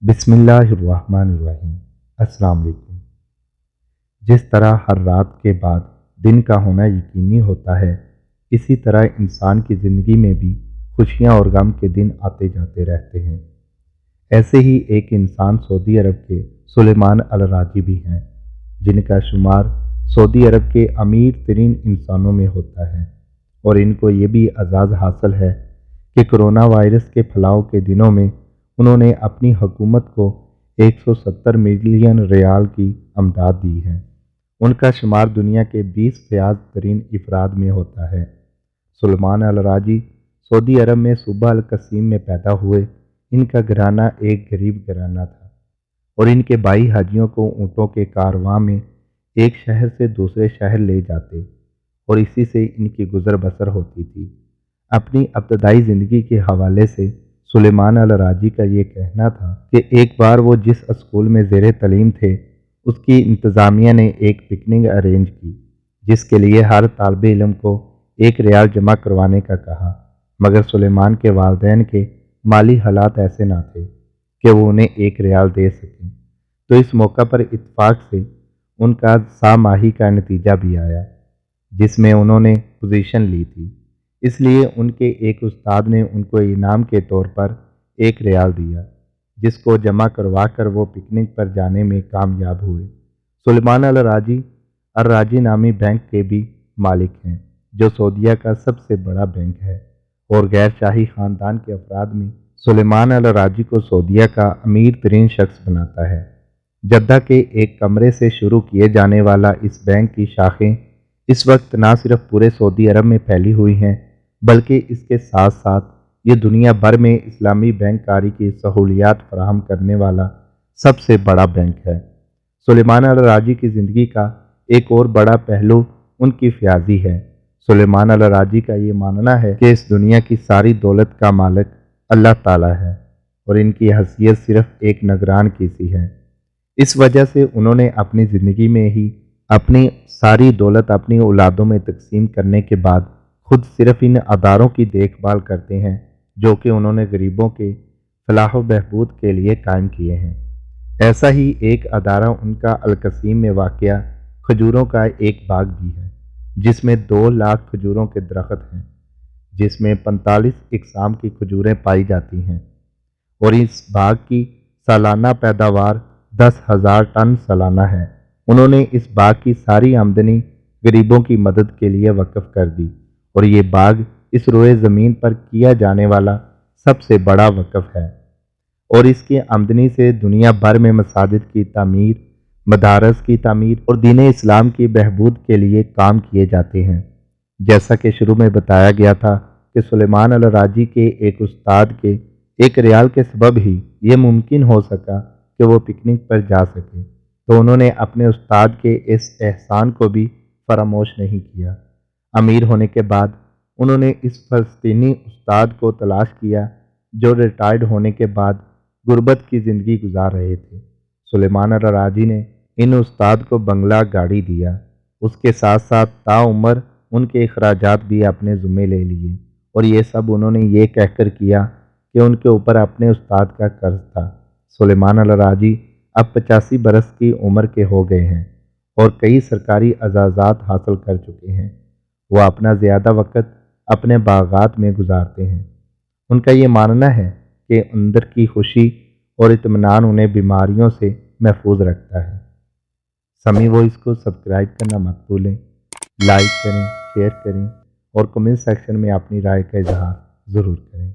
बिस्मिल्लाहिर्रहमानिर्रहीम। अस्सलाम वालेकुम। जिस तरह हर रात के बाद दिन का होना यकीनी होता है, इसी तरह इंसान की ज़िंदगी में भी खुशियाँ और गम के दिन आते जाते रहते हैं। ऐसे ही एक इंसान सऊदी अरब के सुलेमान अल राजी भी हैं, जिनका शुमार सऊदी अरब के अमीर तरीन इंसानों में होता है, और इनको ये भी एजाज़ हासिल है कि कोरोना वायरस के फैलाव के दिनों में उन्होंने अपनी हुकूमत को 170 मिलियन रियाल की अमदाद दी है। उनका शुमार दुनिया के 20 फयाज तरीन अफराद में होता है। सुलेमान अल राजी सऊदी अरब में सूबा अल कसीम में पैदा हुए। इनका घराना एक गरीब घराना था और इनके भाई हाजियों को ऊँटों के कारवां में एक शहर से दूसरे शहर ले जाते और इसी से इनकी गुजर बसर होती थी। अपनी इब्तदाई ज़िंदगी के हवाले से सुलेमान अल राजी का ये कहना था कि एक बार वो जिस स्कूल में ज़ेर तलीम थे, उसकी इंतज़ामिया ने एक पिकनिक अरेंज की, जिसके लिए हर तालिब इल्म को 1 रियाल जमा करवाने का कहा, मगर सुलेमान के वालिदैन के माली हालात ऐसे ना थे कि वो उन्हें 1 रियाल दे सकें। तो इस मौका पर इत्तेफाक से उनका सामाही का नतीजा भी आया, जिसमें उन्होंने पोजीशन ली थी। इसलिए उनके एक उस्ताद ने उनको इनाम के तौर पर 1 रियाल दिया, जिसको जमा करवा कर वो पिकनिक पर जाने में कामयाब हुए। सुलेमान अल राजी नामी बैंक के भी मालिक हैं, जो सऊदीया का सबसे बड़ा बैंक है, और गैर शाही ख़ानदान के अफराद में सुलेमान अल राजी को सऊदीया का अमीर तरीन शख्स बनाता है। जद्दा के एक कमरे से शुरू किए जाने वाला इस बैंक की शाखें इस वक्त ना सिर्फ पूरे सऊदी अरब में फैली हुई हैं, बल्कि इसके साथ साथ ये दुनिया भर में इस्लामी बैंककारी की सहूलियात फराहम करने वाला सबसे बड़ा बैंक है। सुलेमान अल राजी की ज़िंदगी का एक और बड़ा पहलू उनकी फ़याज़ी है। सुलेमान अल राजी का ये मानना है कि इस दुनिया की सारी दौलत का मालिक अल्लाह ताला है और इनकी हैसियत सिर्फ एक निगरान की सी है। इस वजह से उन्होंने अपनी ज़िंदगी में ही अपनी सारी दौलत अपनी औलादों में तकसीम करने के बाद खुद सिर्फ इन अदारों की देखभाल करते हैं, जो कि उन्होंने गरीबों के फलाह बहबूद के लिए कायम किए हैं। ऐसा ही एक अदारा उनका अलकसीम में वाक़या खजूरों का एक बाग भी है, जिसमें 2 लाख खजूरों के दरख्त हैं, जिसमें 45 इकसाम की खजूरें पाई जाती हैं, और इस बाग की सालाना पैदावार 10,000 टन सालाना है। उन्होंने इस बाग की सारी आमदनी गरीबों की मदद के लिए वक्फ कर दी, और ये बाग इस रोए ज़मीन पर किया जाने वाला सबसे बड़ा वक्फ है, और इसकी आमदनी से दुनिया भर में मसाजिद की तामीर, मदारस की तामीर और दीन इस्लाम की बहबूद के लिए काम किए जाते हैं। जैसा कि शुरू में बताया गया था कि सुलेमान अल राजी के एक उस्ताद के 1 रियाल के सबब ही ये मुमकिन हो सका कि वो पिकनिक पर जा सके, तो उन्होंने अपने उस्ताद के इस एहसान को भी फरामोश नहीं किया। अमीर होने के बाद उन्होंने इस फ़लस्तीनी उस्ताद को तलाश किया, जो रिटायर्ड होने के बाद गुर्बत की ज़िंदगी गुजार रहे थे। सुलेमान अल राजी ने इन उस्ताद को बंगला, गाड़ी दिया। उसके साथ साथ ताउम्र उनके अखराजात भी अपने ज़िम्मे ले लिए, और ये सब उन्होंने ये कहकर किया कि उनके ऊपर अपने उस्ताद का कर्ज था। सुलेमान अल राजी अब 85 बरस की उम्र के हो गए हैं और कई सरकारी एजाज़ात हासिल कर चुके हैं। वो अपना ज़्यादा वक़्त अपने बागात में गुजारते हैं। उनका ये मानना है कि अंदर की खुशी और इत्मीनान उन्हें बीमारियों से महफूज रखता है। समी वॉइस को सब्सक्राइब करना मत भूलें, लाइक करें, शेयर करें और कमेंट सेक्शन में अपनी राय का इजहार ज़रूर करें।